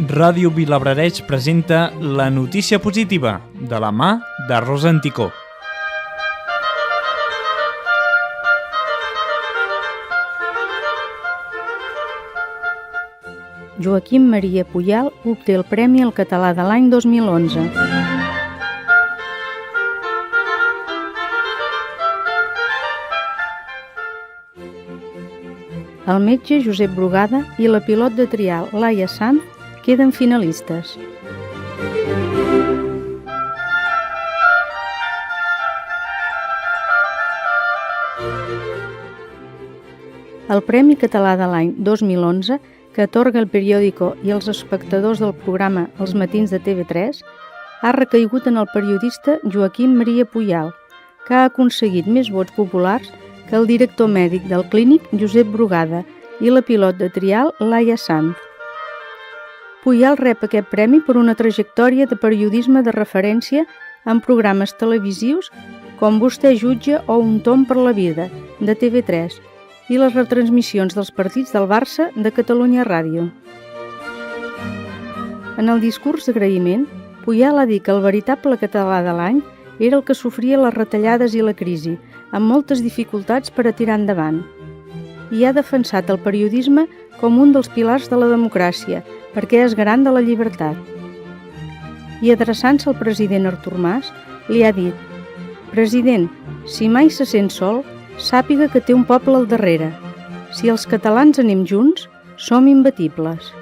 Ràdio Vilablareix presenta La notícia positiva, de la mà de Rosa Anticó. Joaquim Maria Puyal obté el Premi al Català de l'any 2011. El metge Josep Brugada i la pilot de trial Laia Sanz queden finalistes. El Premi Català de l'any 2011, que atorga el periòdico i els espectadors del programa Els Matins de TV3, ha recaigut en el periodista Joaquim Maria Puyal, que ha aconseguit més vots populars que el director mèdic del clínic Josep Brugada i la pilot de trial Laia Sanz. Puyal rep aquest premi per una trajectòria de periodisme de referència en programes televisius com Vostè jutja o Un tomb per la vida, de TV3, i les retransmissions dels partits del Barça de Catalunya Ràdio. En el discurs d'agraïment, Puyal ha dit que el veritable català de l'any era el que sofria les retallades i la crisi, amb moltes dificultats per a tirar endavant. I ha defensat el periodisme com un dels pilars de la democràcia, perquè és garant de la llibertat. I adreçant-se al president Artur Mas, li ha dit: «President, si mai se sent sol, sàpiga que té un poble al darrere. Si els catalans anem junts, som imbatibles».